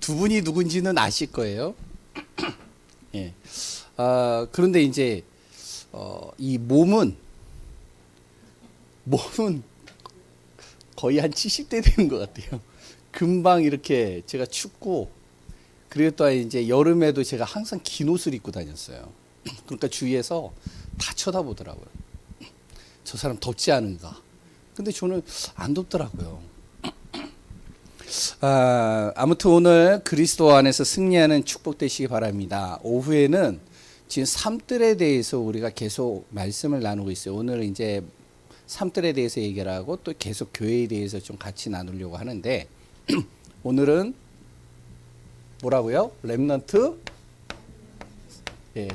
두 분이 누군지는 아실 거예요. 예. 그런데 이제 이 몸은 거의 한 70대 되는 것 같아요. 금방 이렇게 제가 춥고, 그리고 또 이제 여름에도 제가 항상 긴 옷을 입고 다녔어요. 그러니까 주위에서 다 쳐다보더라고요. 저 사람 덥지 않은가. 근데 저는 안 덥더라고요. 아무튼 오늘 그리스도 안에서 승리하는 축복 되시기 바랍니다. 오후에는 지금 삶들에 대해서 우리가 계속 말씀을 나누고 있어요. 오늘 이제 삶들에 대해서 얘기를 하고 또 계속 교회에 대해서 좀 같이 나누려고 하는데 오늘은 뭐라고요? 렘넌트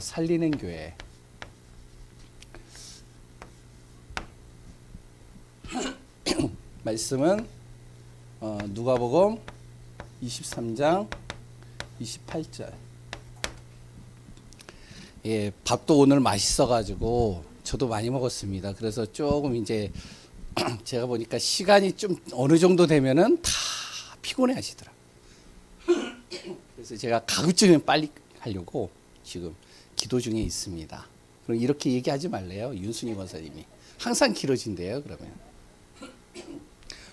살리는 교회. 말씀은 누가복음 23장 28절. 예, 밥도 오늘 맛있어가지고 저도 많이 먹었습니다. 그래서 조금 이제 제가 보니까 시간이 좀 어느 정도 되면은 다 피곤해 하시더라. 그래서 제가 가급적이면 빨리 하려고 지금 기도 중에 있습니다. 그럼 이렇게 얘기하지 말래요. 윤순희 권사님이. 항상 길어진대요, 그러면.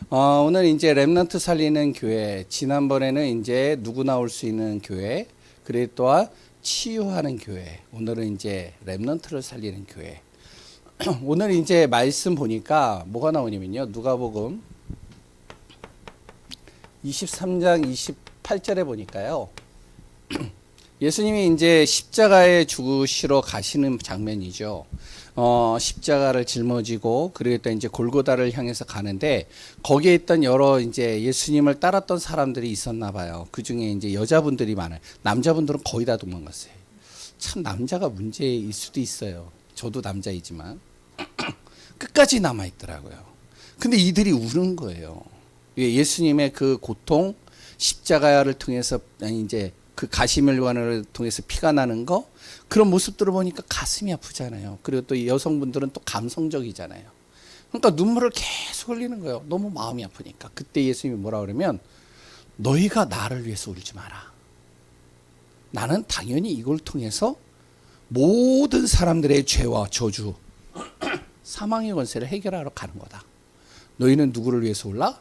오늘 이제 렘넌트 살리는 교회. 지난번에는 이제 누구나 올 수 있는 교회. 그리고 또한 치유하는 교회. 오늘은 이제 렘넌트를 살리는 교회. 오늘 이제 말씀 보니까 뭐가 나오냐면요. 누가복음 23장 28절에 보니까요. 예수님이 이제 십자가에 죽으시러 가시는 장면이죠. 십자가를 짊어지고 그리고 또 이제 골고다를 향해서 가는데 거기에 있던 여러 이제 예수님을 따랐던 사람들이 있었나 봐요. 그 중에 이제 여자분들이 많아요. 남자분들은 거의 다 도망갔어요. 참 남자가 문제일 수도 있어요. 저도 남자이지만 끝까지 남아 있더라고요. 근데 이들이 우는 거예요. 예수님의 그 고통, 십자가를 통해서 이제 그 가시멸관을 통해서 피가 나는 거, 그런 모습들을 보니까 가슴이 아프잖아요. 그리고 또 여성분들은 또 감성적이잖아요. 그러니까 눈물을 계속 흘리는 거예요. 너무 마음이 아프니까. 그때 예수님이 뭐라 그러면 너희가 나를 위해서 울지 마라. 나는 당연히 이걸 통해서 모든 사람들의 죄와 저주, 사망의 권세를 해결하러 가는 거다. 너희는 누구를 위해서 울라?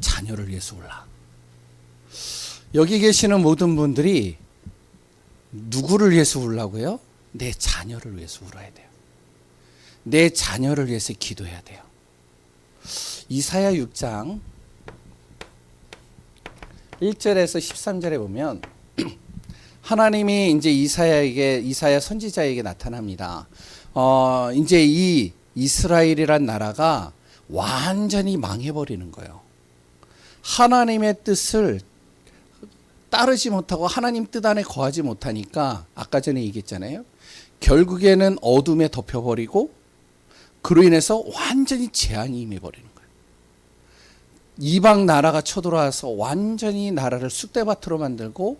자녀를 위해서 울라. 여기 계시는 모든 분들이 누구를 위해서 울라고요? 내 자녀를 위해서 울어야 돼요. 내 자녀를 위해서 기도해야 돼요. 이사야 6장 1절에서 13절에 보면 하나님이 이제 이사야 선지자에게 나타납니다. 이제 이 이스라엘이란 나라가 완전히 망해버리는 거예요. 하나님의 뜻을 따르지 못하고 하나님 뜻 안에 거하지 못하니까 아까 전에 얘기했잖아요. 결국에는 어둠에 덮여버리고 그로 인해서 완전히 재앙이 임해버리는 거예요. 이방 나라가 쳐들어와서 완전히 나라를 쑥대밭으로 만들고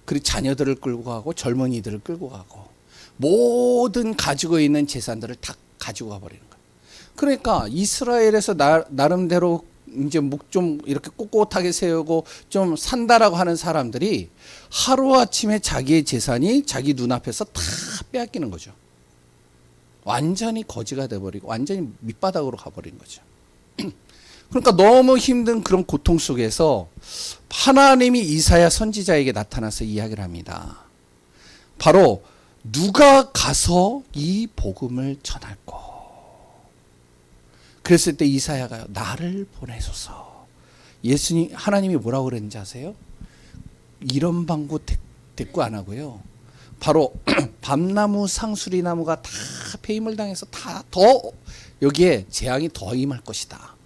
그리고 자녀들을 끌고 가고 젊은이들을 끌고 가고 모든 가지고 있는 재산들을 다 가지고 가버리는 거예요. 그러니까 이스라엘에서 나름대로 이제 목 좀 이렇게 꼿꼿하게 세우고 좀 산다라고 하는 사람들이 하루아침에 자기의 재산이 자기 눈앞에서 다 빼앗기는 거죠. 완전히 거지가 돼버리고 완전히 밑바닥으로 가버린 거죠. 그러니까 너무 힘든 그런 고통 속에서 하나님이 이사야 선지자에게 나타나서 이야기를 합니다. 바로 누가 가서 이 복음을 전할꼬. 그랬을 때 이사야가 나를 보내소서. 하나님이 뭐라고 그랬는지 아세요? 이런 방구 대꾸 안 하고요. 바로 밤나무 상수리나무가 다 폐임을 당해서 다 더 여기에 재앙이 더 임할 것이다.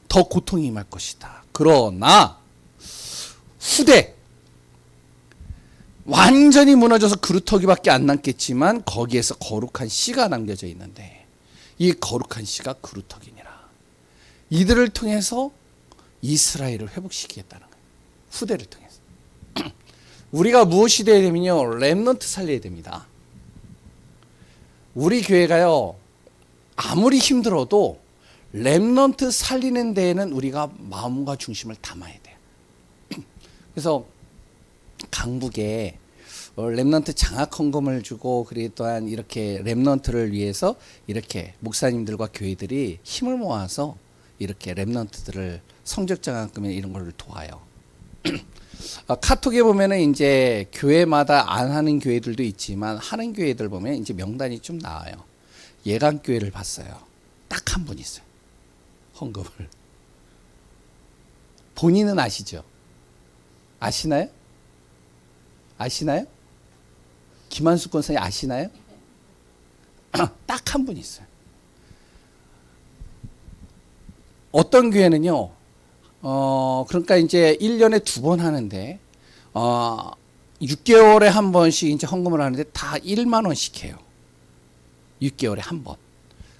더 고통이 임할 것이다. 그러나 후대 완전히 무너져서 그루터기밖에 안 남겠지만 거기에서 거룩한 씨가 남겨져 있는데 이 거룩한 씨가 그루터기니라. 이들을 통해서 이스라엘을 회복시키겠다는 거예요. 후대를 통해서. 우리가 무엇이 되어야 되면요. 렘넌트 살려야 됩니다. 우리 교회가요. 아무리 힘들어도 렘넌트 살리는 데에는 우리가 마음과 중심을 담아야 돼요. 그래서 강북에 렘넌트 장학 헌금을 주고 그리고 또한 이렇게 렘넌트를 위해서 이렇게 목사님들과 교회들이 힘을 모아서 이렇게 렘넌트들을 성적 장학금이나 이런 걸 도와요. 카톡에 보면은 이제 교회마다 안 하는 교회들도 있지만 하는 교회들 보면 이제 명단이 좀 나와요. 예강 교회를 봤어요. 딱 한 분 있어요. 헌금을. 본인은 아시죠? 아시나요? 아시나요? 김한숙 권사님 아시나요? 딱 한 분 있어요. 어떤 교회는요, 그러니까 이제 1년에 2번 하는데, 6개월에 한 번씩 이제 헌금을 하는데 다 1만 원씩 해요. 6개월에 한 번.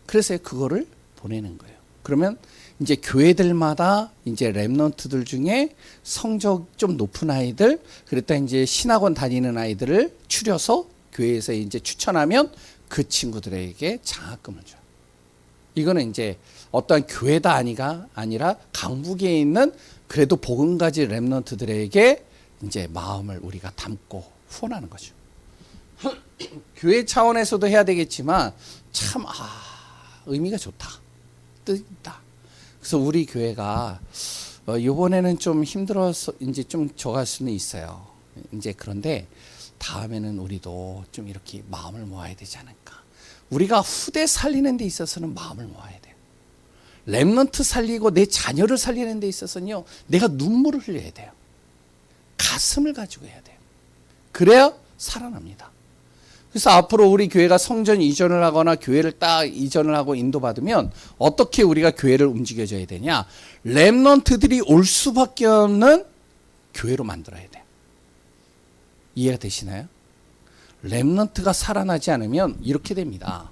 그래서 그거를 보내는 거예요. 그러면 이제 교회들마다 이제 렘넌트들 중에 성적 좀 높은 아이들, 그랬다 이제 신학원 다니는 아이들을 추려서 교회에서 이제 추천하면 그 친구들에게 장학금을 줘요. 이거는 이제 어떠한 교회다 아니라 강북에 있는 그래도 복음 가진 렘넌트들에게 이제 마음을 우리가 담고 후원하는 거죠. 교회 차원에서도 해야 되겠지만 참 의미가 좋다. 뜻있다. 그래서 우리 교회가 이번에는 좀 힘들어서 이제 좀 적을 수는 있어요. 이제 그런데 다음에는 우리도 좀 이렇게 마음을 모아야 되지 않을까. 우리가 후대 살리는 데 있어서는 마음을 모아야 돼요. 렘넌트 살리고 내 자녀를 살리는 데 있어서는요, 내가 눈물을 흘려야 돼요. 가슴을 가지고 해야 돼요. 그래야 살아납니다. 그래서 앞으로 우리 교회가 성전 이전을 하거나 교회를 딱 이전을 하고 인도받으면 어떻게 우리가 교회를 움직여줘야 되냐. 렘넌트들이 올 수밖에 없는 교회로 만들어야 돼요. 이해가 되시나요? 렘넌트가 살아나지 않으면 이렇게 됩니다.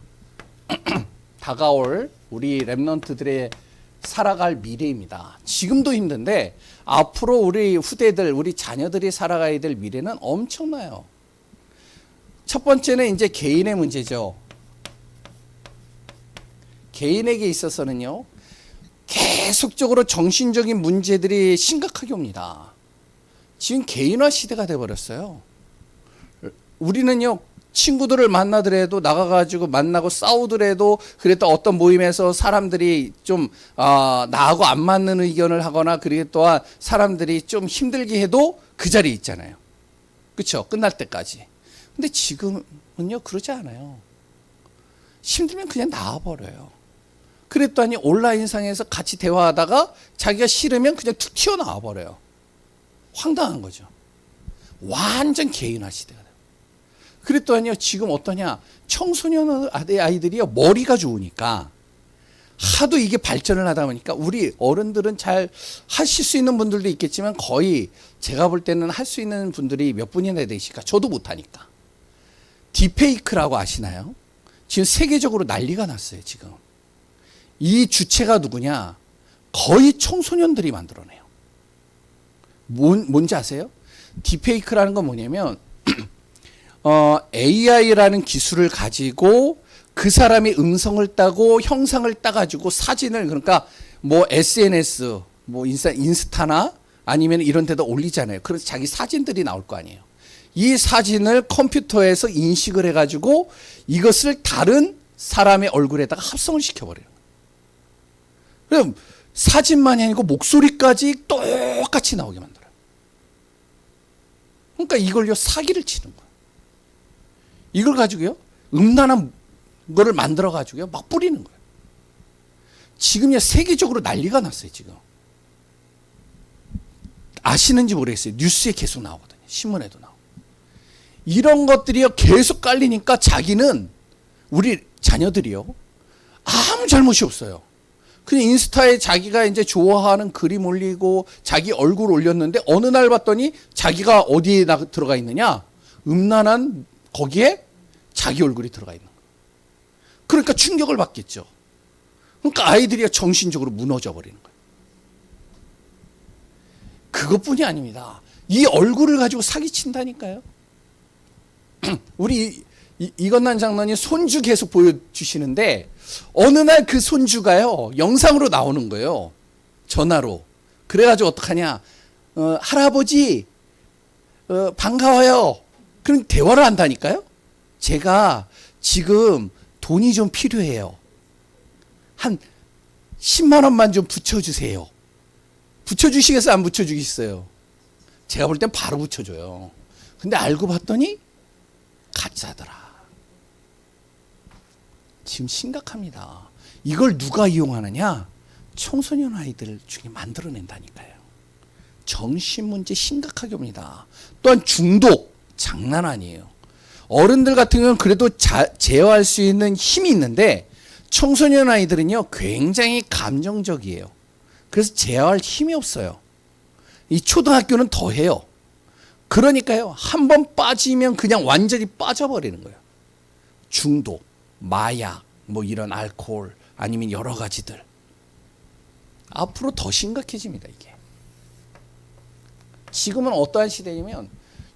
다가올 우리 렘넌트들의 살아갈 미래입니다. 지금도 힘든데 앞으로 우리 후대들, 우리 자녀들이 살아가야 될 미래는 엄청나요. 첫 번째는 이제 개인의 문제죠. 개인에게 있어서는요, 계속적으로 정신적인 문제들이 심각하게 옵니다. 지금 개인화 시대가 돼버렸어요. 우리는요, 친구들을 만나더라도 나가가지고 만나고 싸우더라도 그래도 어떤 모임에서 사람들이 좀 나하고 안 맞는 의견을 하거나 그리고 또한 사람들이 좀 힘들게 해도 그 자리에 있잖아요. 그렇죠? 끝날 때까지. 근데 지금은요, 그러지 않아요. 힘들면 그냥 나와버려요. 그랬더니 온라인상에서 같이 대화하다가 자기가 싫으면 그냥 툭 튀어나와버려요. 황당한 거죠. 완전 개인화 시대가 돼요. 그랬더니요, 지금 어떠냐. 청소년 아이들이요, 머리가 좋으니까 하도 이게 발전을 하다 보니까 우리 어른들은 잘 하실 수 있는 분들도 있겠지만 거의 제가 볼 때는 할 수 있는 분들이 몇 분이나 되실까? 저도 못하니까. 딥페이크라고 아시나요? 지금 세계적으로 난리가 났어요, 지금. 이 주체가 누구냐? 거의 청소년들이 만들어내요. 뭔지 아세요? 딥페이크라는 건 뭐냐면, AI라는 기술을 가지고 그 사람이 음성을 따고 형상을 따가지고 사진을, 그러니까 뭐 SNS, 뭐 인스타나 아니면 이런 데다 올리잖아요. 그래서 자기 사진들이 나올 거 아니에요. 이 사진을 컴퓨터에서 인식을 해가지고 이것을 다른 사람의 얼굴에다가 합성을 시켜버려요. 그럼 사진만이 아니고 목소리까지 똑같이 나오게 만들어요. 그러니까 이걸요, 사기를 치는 거예요. 이걸 가지고요, 음란한 거를 만들어가지고요, 막 뿌리는 거예요. 지금요, 세계적으로 난리가 났어요, 지금. 아시는지 모르겠어요. 뉴스에 계속 나오거든요. 신문에도 나오고. 이런 것들이요, 계속 깔리니까 자기는, 우리 자녀들이요, 아무 잘못이 없어요. 그냥 인스타에 자기가 이제 좋아하는 그림 올리고 자기 얼굴 올렸는데 어느 날 봤더니 자기가 어디에 들어가 있느냐? 음란한 거기에 자기 얼굴이 들어가 있는 거예요. 그러니까 충격을 받겠죠. 그러니까 아이들이 정신적으로 무너져 버리는 거예요. 그것뿐이 아닙니다. 이 얼굴을 가지고 사기친다니까요. 우리 이건난 장로님 손주 계속 보여주시는데 어느 날 그 손주가요, 영상으로 나오는 거예요. 전화로. 그래가지고 어떡하냐. 할아버지 반가워요. 그럼 대화를 한다니까요. 제가 지금 돈이 좀 필요해요. 한 10만 원만 좀 붙여주세요. 붙여주시겠어요? 안 붙여주겠어요? 제가 볼 땐 바로 붙여줘요. 근데 알고 봤더니 가짜더라. 지금 심각합니다. 이걸 누가 이용하느냐? 청소년 아이들 중에 만들어낸다니까요. 정신문제 심각하게 옵니다. 또한 중독 장난 아니에요. 어른들 같은 경우는 그래도 제어할 수 있는 힘이 있는데 청소년 아이들은요 굉장히 감정적이에요. 그래서 제어할 힘이 없어요. 이 초등학교는 더해요. 그러니까요 한 번 빠지면 그냥 완전히 빠져버리는 거예요. 중독, 마약, 뭐 이런 알코올 아니면 여러 가지들. 앞으로 더 심각해집니다 이게. 지금은 어떠한 시대냐면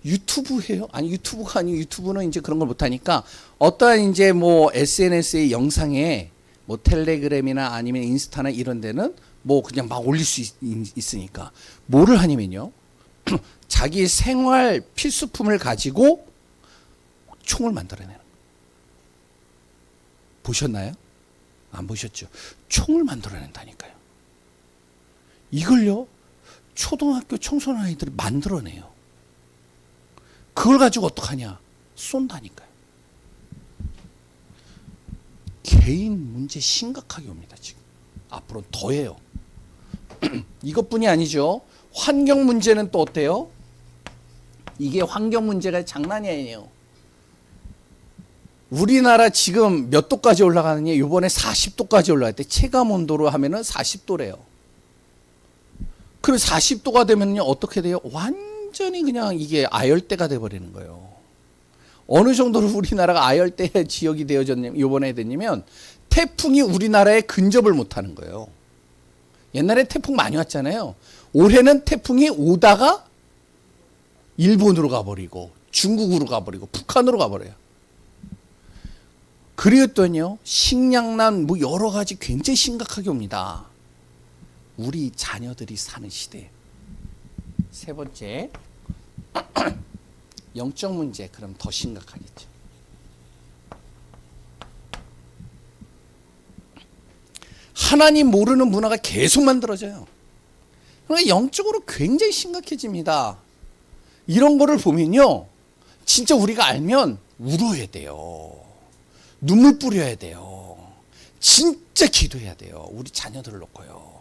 유튜브예요. 아니 유튜브가 아니고 유튜브는 이제 그런 걸 못하니까 어떠한 이제 뭐 SNS의 영상에 뭐 텔레그램이나 아니면 인스타나 이런 데는 뭐 그냥 막 올릴 수 있으니까 뭐를 하냐면요. 자기 생활 필수품을 가지고 총을 만들어내는. 보셨나요? 안 보셨죠? 총을 만들어낸다니까요. 이걸요. 초등학교 청소년 아이들이 만들어내요. 그걸 가지고 어떡하냐? 쏜다니까요. 개인 문제 심각하게 옵니다, 지금. 앞으로 더해요. 이것뿐이 아니죠. 환경 문제는 또 어때요? 이게 환경 문제가 장난이 아니에요. 우리나라 지금 몇 도까지 올라가느냐? 이번에 40도까지 올라갈 때 체감 온도로 하면은 40도래요. 그럼 40도가 되면요 어떻게 돼요? 완전히 그냥 이게 아열대가 돼버리는 거예요. 어느 정도로 우리나라가 아열대 지역이 되어졌냐면 이번에 됐냐면 태풍이 우리나라에 근접을 못하는 거예요. 옛날에 태풍 많이 왔잖아요. 올해는 태풍이 오다가 일본으로 가버리고 중국으로 가버리고 북한으로 가버려요. 그랬더니요 식량난 뭐 여러 가지 굉장히 심각하게 옵니다. 우리 자녀들이 사는 시대. 세 번째, 영적 문제. 그럼 더 심각하겠죠. 하나님 모르는 문화가 계속 만들어져요. 그러니까 영적으로 굉장히 심각해집니다. 이런 거를 보면요, 진짜 우리가 알면 울어야 돼요. 눈물 뿌려야 돼요. 진짜 기도해야 돼요. 우리 자녀들을 놓고요.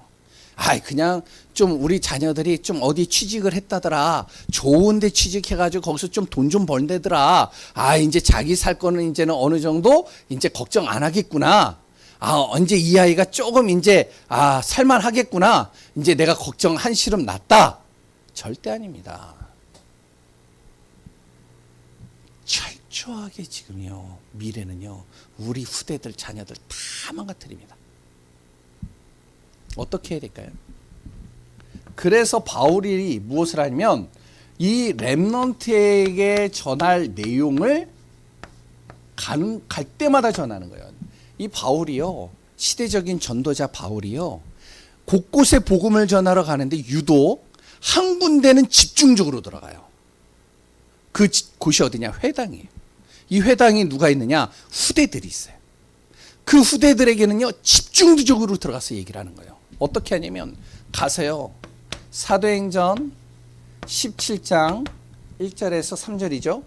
그냥 좀 우리 자녀들이 좀 어디 취직을 했다더라. 좋은데 취직해가지고 거기서 좀 돈 좀 벌대더라. 이제 자기 살 거는 이제는 어느 정도 이제 걱정 안 하겠구나. 언제 이 아이가 조금 이제 살만하겠구나. 이제 내가 걱정 한시름 났다. 절대 아닙니다. 철저하게 지금요 미래는요 우리 후대들 자녀들 다 망가뜨립니다. 어떻게 해야 될까요? 그래서 바울이 무엇을 하냐면 이 렘넌트에게 전할 내용을 갈 때마다 전하는 거예요. 이 바울이요 시대적인 전도자 바울이요 곳곳에 복음을 전하러 가는데 유독 한 군데는 집중적으로 들어가요. 그 곳이 어디냐? 회당이에요. 이 회당이 누가 있느냐? 후대들이 있어요. 그 후대들에게는요 집중적으로 들어가서 얘기를 하는 거예요. 어떻게 하냐면 가서요 사도행전 17장 1절에서 3절이죠.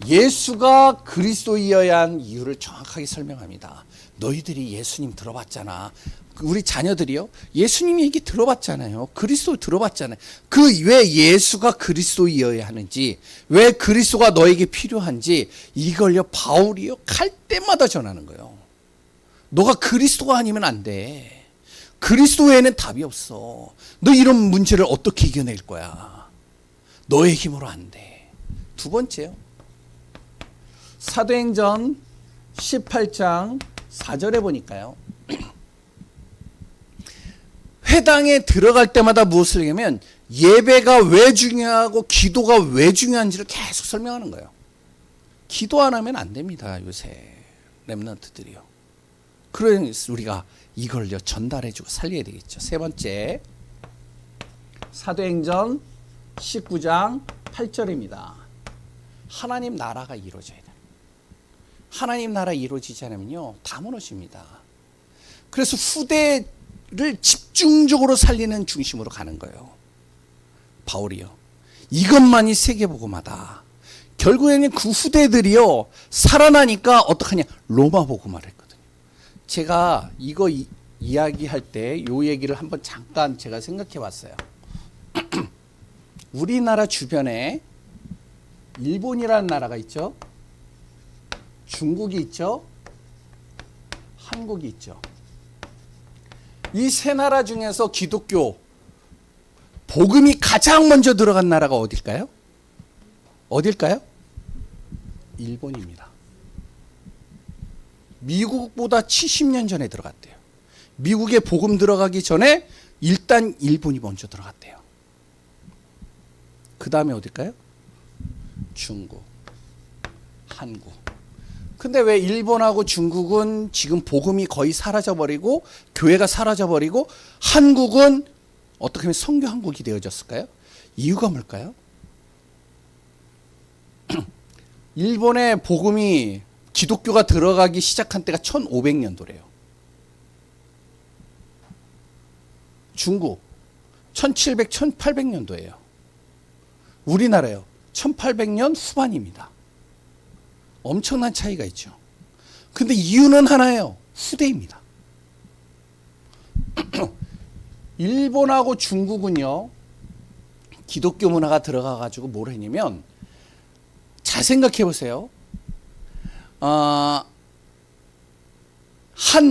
예수가 그리스도이어야 한 이유를 정확하게 설명합니다. 너희들이 예수님 들어봤잖아. 우리 자녀들이요 예수님 얘기 들어봤잖아요. 그리스도 들어봤잖아요. 그 왜 예수가 그리스도이어야 하는지, 왜 그리스도가 너에게 필요한지 이걸요 바울이요 갈 때마다 전하는 거예요. 너가 그리스도가 아니면 안 돼. 그리스도 외에는 답이 없어. 너 이런 문제를 어떻게 이겨낼 거야? 너의 힘으로 안 돼. 두 번째요. 사도행전 18장 4절에 보니까요. 회당에 들어갈 때마다 무엇을 얘기하면 예배가 왜 중요하고 기도가 왜 중요한지를 계속 설명하는 거예요. 기도 안 하면 안 됩니다. 요새 렘넌트들이요. 그러니 우리가 이걸요 전달해주고 살려야 되겠죠. 세 번째, 사도행전 19장 8절입니다. 하나님 나라가 이루어져야 돼요. 하나님 나라 이루어지지 않으면요, 다 무너집니다. 그래서 후대를 집중적으로 살리는 중심으로 가는 거예요. 바울이요. 이것만이 세계복음화다. 결국에는 그 후대들이요, 살아나니까 어떡하냐? 로마 복음화를 했거든요. 제가 이거 이야기할 때 요 얘기를 한번 잠깐 제가 생각해 봤어요. 우리나라 주변에 일본이라는 나라가 있죠. 중국이 있죠. 한국이 있죠. 이 세 나라 중에서 기독교 복음이 가장 먼저 들어간 나라가 어딜까요? 어딜까요? 일본입니다. 미국보다 70년 전에 들어갔대요. 미국에 복음 들어가기 전에 일단 일본이 먼저 들어갔대요. 그 다음에 어딜까요? 중국, 한국. 근데 왜 일본하고 중국은 지금 복음이 거의 사라져버리고 교회가 사라져버리고 한국은 어떻게 하면 선교 한국이 되어졌을까요? 이유가 뭘까요? 일본의 복음이 기독교가 들어가기 시작한 때가 1500년도래요. 중국 1700, 1800년도예요. 우리나라요. 1800년 후반입니다. 엄청난 차이가 있죠. 근데 이유는 하나예요. 후대입니다. 일본하고 중국은요, 기독교 문화가 들어가 가지고 뭘 했냐면, 잘 생각해 보세요. 한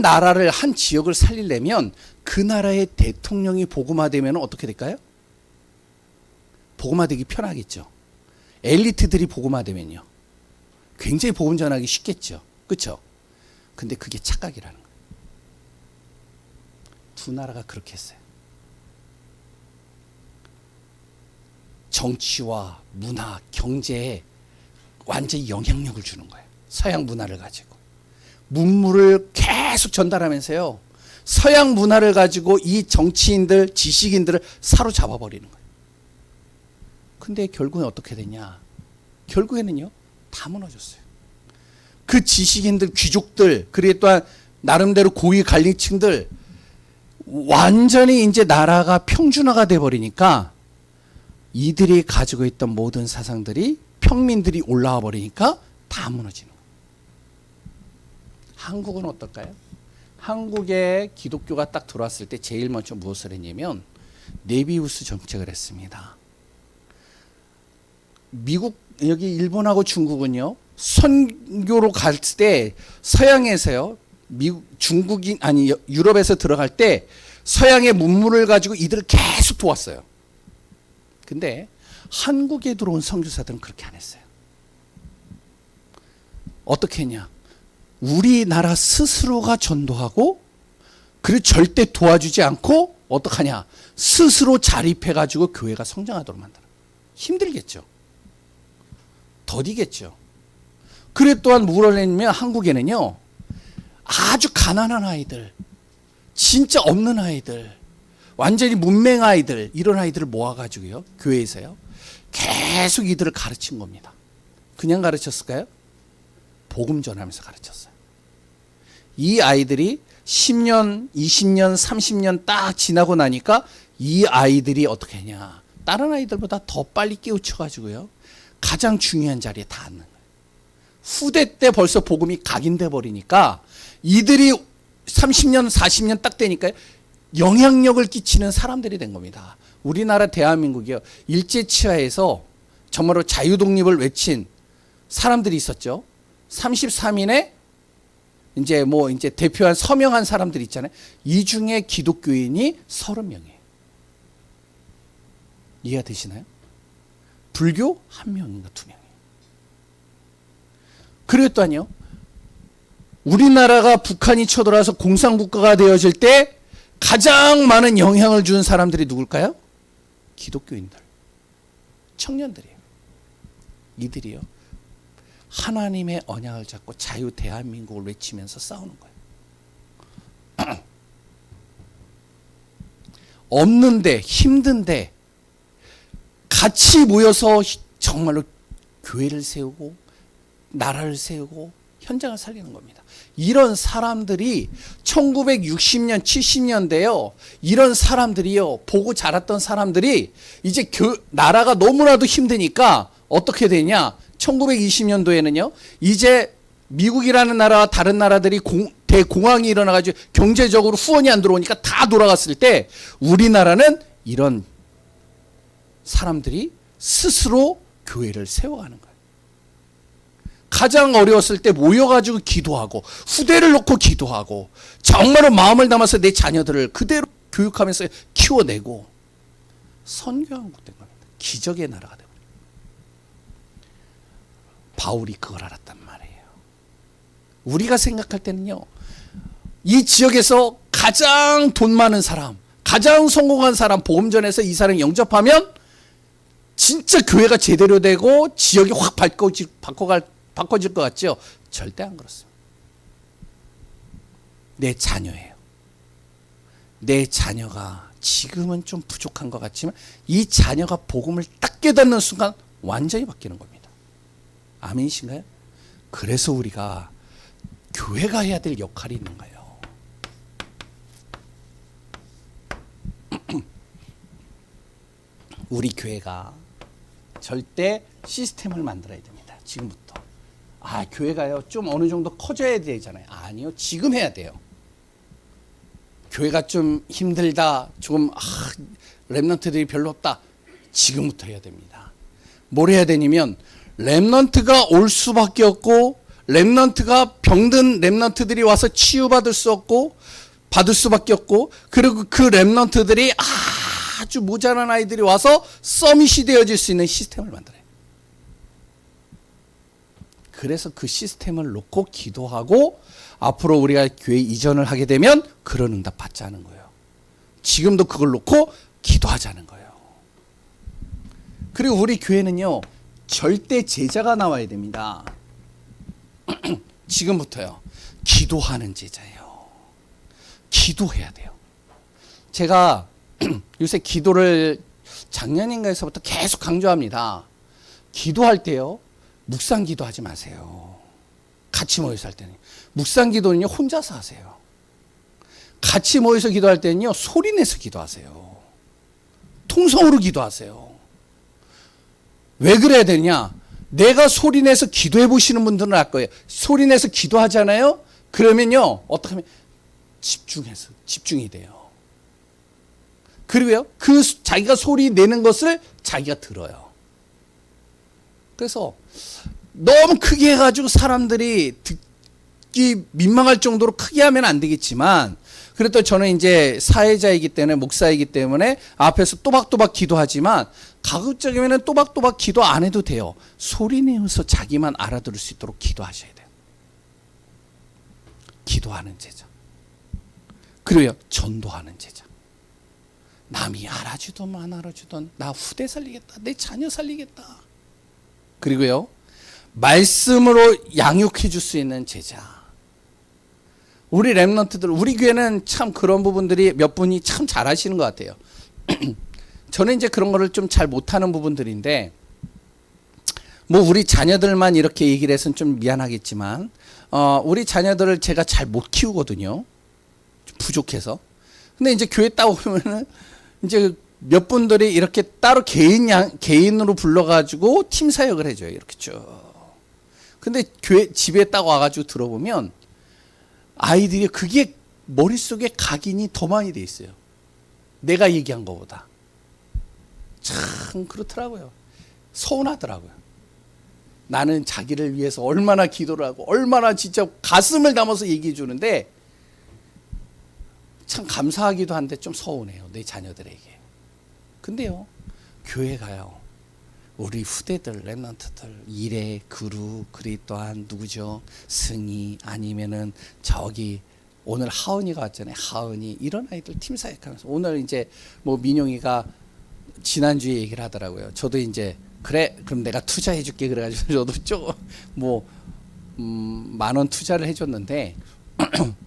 나라를, 한 지역을 살리려면 그 나라의 대통령이 복음화되면 어떻게 될까요? 복음화되기 편하겠죠. 엘리트들이 복음화되면요, 굉장히 복음 전하기 쉽겠죠. 그렇죠? 근데 그게 착각이라는 거예요. 두 나라가 그렇게 했어요. 정치와 문화, 경제에 완전히 영향력을 주는 거예요. 서양 문화를 가지고. 문물을 계속 전달하면서요, 서양 문화를 가지고 이 정치인들, 지식인들을 사로잡아 버리는 거예요. 근데 결국엔 어떻게 되냐? 결국에는요, 다 무너졌어요. 그 지식인들, 귀족들, 그리고 또한 나름대로 고위 관리층들, 완전히 이제 나라가 평준화가 돼 버리니까 이들이 가지고 있던 모든 사상들이 평민들이 올라와 버리니까 다 무너지는 거예요. 한국은 어떨까요? 한국에 기독교가 딱 들어왔을 때 제일 먼저 무엇을 했냐면 네비우스 정책을 했습니다. 미국, 여기 일본하고 중국은요, 선교로 갈 때 서양에서요, 미국, 중국인, 아니 유럽에서 들어갈 때 서양의 문물을 가지고 이들을 계속 도왔어요. 근데 한국에 들어온 선교사들은 그렇게 안 했어요. 어떻게 했냐? 우리나라 스스로가 전도하고, 그리고 절대 도와주지 않고 어떡하냐? 스스로 자립해가지고 교회가 성장하도록 만들어. 힘들겠죠. 더디겠죠. 그래 또한 뭘 했냐면 한국에는요, 아주 가난한 아이들, 진짜 없는 아이들, 완전히 문맹 아이들, 이런 아이들을 모아가지고요, 교회에서요, 계속 이들을 가르친 겁니다. 그냥 가르쳤을까요? 복음 전하면서 가르쳤어요. 이 아이들이 10년, 20년, 30년 딱 지나고 나니까 이 아이들이 어떻게 하냐? 다른 아이들보다 더 빨리 깨우쳐가지고요, 가장 중요한 자리에 다 앉는 거예요. 후대 때 벌써 복음이 각인돼 버리니까 이들이 30년, 40년 딱 되니까 영향력을 끼치는 사람들이 된 겁니다. 우리나라 대한민국이요, 일제치하에서 정말로 자유독립을 외친 사람들이 있었죠. 33인의 이제 대표한 서명한 사람들이 있잖아요. 이 중에 기독교인이 30명이에요. 이해가 되시나요? 불교 1명인가 2명이에요. 그리고 또한요, 우리나라가 북한이 쳐들어와서 공산국가가 되어질 때 가장 많은 영향을 준 사람들이 누굴까요? 기독교인들, 청년들이에요. 이들이요, 하나님의 언약을 잡고 자유 대한민국을 외치면서 싸우는 거예요. 없는데, 힘든데, 같이 모여서 정말로 교회를 세우고 나라를 세우고 현장을 살리는 겁니다. 이런 사람들이 1960년, 70년대요. 이런 사람들이요. 보고 자랐던 사람들이 이제 나라가 너무나도 힘드니까 어떻게 되냐? 1920년도에는요. 이제 미국이라는 나라와 다른 나라들이 대공황이 일어나가지고 경제적으로 후원이 안 들어오니까 다 돌아갔을 때 우리나라는 이런 사람들이 스스로 교회를 세워가는 거예요. 가장 어려웠을 때 모여가지고 기도하고 후대를 놓고 기도하고 정말로 마음을 담아서 내 자녀들을 그대로 교육하면서 키워내고 선교한국 된 겁니다. 기적의 나라가 되고 바울이 그걸 알았단 말이에요. 우리가 생각할 때는요, 이 지역에서 가장 돈 많은 사람, 가장 성공한 사람 보험전에서 이 사람 영접하면 진짜 교회가 제대로 되고 지역이 확 바꿔질 것 같죠? 절대 안 그렇습니다. 내 자녀예요. 내 자녀가 지금은 좀 부족한 것 같지만 이 자녀가 복음을 딱 깨닫는 순간 완전히 바뀌는 겁니다. 아멘이신가요? 그래서 우리가 교회가 해야 될 역할이 있는 거예요. 우리 교회가 절대 시스템을 만들어야 됩니다. 지금부터. 교회가요 좀 어느 정도 커져야 되잖아요. 아니요, 지금 해야 돼요. 교회가 좀 힘들다, 조금 렘넌트들이 별로 없다, 지금부터 해야 됩니다. 뭘 해야 되냐면 렘넌트가 올 수밖에 없고 렘넌트가 병든 렘넌트들이 와서 치유받을 수 없고 받을 수밖에 없고, 그리고 그 렘넌트들이 아주 모자란 아이들이 와서 서밋이 되어질 수 있는 시스템을 만들어요. 그래서 그 시스템을 놓고 기도하고 앞으로 우리가 교회 이전을 하게 되면 그런 응답 받자는 거예요. 지금도 그걸 놓고 기도하자는 거예요. 그리고 우리 교회는요, 절대 제자가 나와야 됩니다. 지금부터요. 기도하는 제자예요. 기도해야 돼요. 제가 요새 기도를 작년인가에서부터 계속 강조합니다. 기도할 때요, 묵상 기도하지 마세요. 같이 모여서 할 때는. 묵상 기도는요, 혼자서 하세요. 같이 모여서 기도할 때는요, 소리 내서 기도하세요. 통성으로 기도하세요. 왜 그래야 되냐? 내가 소리 내서 기도해 보시는 분들은 알 거예요. 소리 내서 기도하잖아요? 그러면요, 어떻게 하면 집중이 돼요. 그리고요, 자기가 소리 내는 것을 자기가 들어요. 그래서 너무 크게 해가지고 사람들이 듣기 민망할 정도로 크게 하면 안 되겠지만, 그래도 저는 이제 사회자이기 때문에, 목사이기 때문에 앞에서 또박또박 기도하지만 가급적이면 또박또박 기도 안 해도 돼요. 소리 내어서 자기만 알아들을 수 있도록 기도하셔야 돼요. 기도하는 제자. 그리고요, 전도하는 제자. 남이 알아주든 안 알아주든 나 후대 살리겠다, 내 자녀 살리겠다. 그리고요, 말씀으로 양육해 줄 수 있는 제자. 우리 렘넌트들, 우리 교회는 참 그런 부분들이 몇 분이 참 잘하시는 것 같아요. 저는 이제 그런 거를 좀 잘 못하는 부분들인데, 뭐 우리 자녀들만 이렇게 얘기를 해서는 좀 미안하겠지만, 우리 자녀들을 제가 잘 못 키우거든요. 부족해서. 근데 이제 교회 딱 오면은 이제 몇 분들이 이렇게 따로 개인으로 불러가지고 팀 사역을 해줘요. 이렇게 쭉. 근데 집에 딱 와가지고 들어보면 아이들이 그게 머릿속에 각인이 더 많이 돼 있어요. 내가 얘기한 것보다. 참 그렇더라고요. 서운하더라고요. 나는 자기를 위해서 얼마나 기도를 하고 얼마나 진짜 가슴을 담아서 얘기해 주는데 참 감사하기도 한데 좀 서운해요. 내 자녀들에게. 근데요, 교회가요, 우리 후대들, 렘넌트들, 이래, 그루, 그리 또한 누구죠? 승희, 아니면은 저기 오늘 하은이가 왔잖아요. 하은이, 이런 아이들 팀 사역하면서 오늘 이제 뭐 민용이가 지난주에 얘기를 하더라고요. 저도 이제 그래, 그럼 내가 투자해 줄게 그래가지고 저도 조금 뭐 10,000원 투자를 해줬는데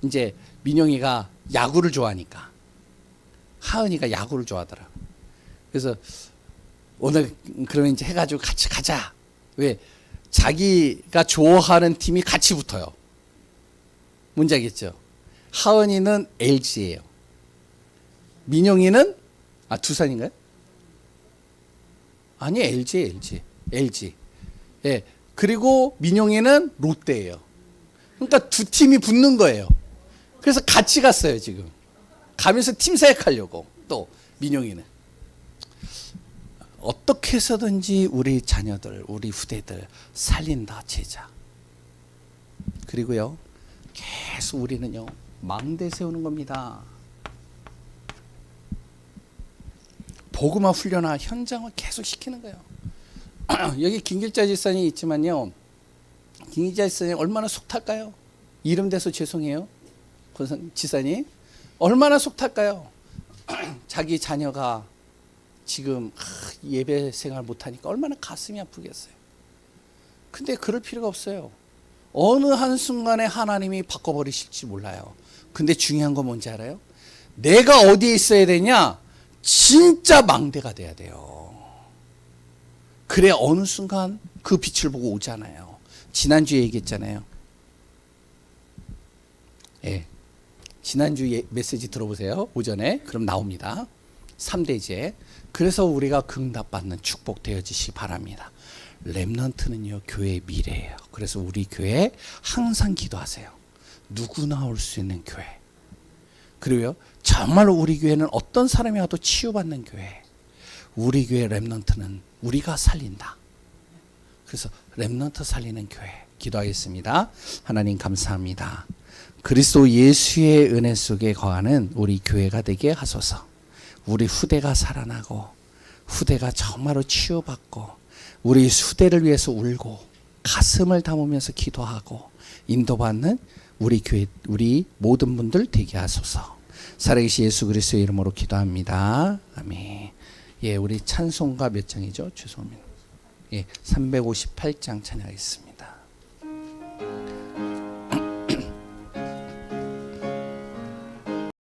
이제 민용이가 야구를 좋아하니까 하은이가 야구를 좋아하더라. 그래서 오늘 그러면 이제 해가지고 같이 가자. 왜? 자기가 좋아하는 팀이 같이 붙어요. 뭔지 알겠죠? 하은이는 LG예요. 민영이는 두산인가요? 아니 LG. 예. 그리고 민영이는 롯데예요. 그러니까 두 팀이 붙는 거예요. 그래서 같이 갔어요 지금. 가면서 팀 사역하려고. 또 민영이는 어떻게 해서든지 우리 자녀들, 우리 후대들 살린다 제자. 그리고요 계속 우리는요 망대 세우는 겁니다. 복음화 훈련화 현장을 계속 시키는 거예요. 여기 김길자 지사님 있지만요. 김길자 지사님 얼마나 속 탈까요? 이름 대서 죄송해요. 지사님 얼마나 속 탈까요? 자기 자녀가 지금 예배 생활 못하니까 얼마나 가슴이 아프겠어요. 근데 그럴 필요가 없어요. 어느 한순간에 하나님이 바꿔버리실지 몰라요. 근데 중요한 건 뭔지 알아요? 내가 어디에 있어야 되냐? 진짜 망대가 돼야 돼요. 그래 어느 순간 그 빛을 보고 오잖아요. 지난주에 얘기했잖아요. 예. 지난주 메시지 들어보세요. 오전에. 그럼 나옵니다. 3대제. 그래서 우리가 응답받는 축복 되어지시 바랍니다. 렘넌트는요 교회의 미래예요. 그래서 우리 교회 항상 기도하세요. 누구나 올 수 있는 교회. 그리고요 정말로 우리 교회는 어떤 사람이 와도 치유받는 교회. 우리 교회 렘넌트는 우리가 살린다. 그래서 렘넌트 살리는 교회 기도하겠습니다. 하나님 감사합니다. 그리스도 예수의 은혜 속에 거하는 우리 교회가 되게 하소서. 우리 후대가 살아나고 후대가 정말로 치유받고 우리 후대를 위해서 울고 가슴을 담으면서 기도하고 인도받는 우리 교회 우리 모든 분들 되게 하소서. 살아계신 예수 그리스도의 이름으로 기도합니다. 아멘. 예, 우리 찬송가 몇 장이죠? 죄송합니다. 예, 358장 찬양하겠습니다.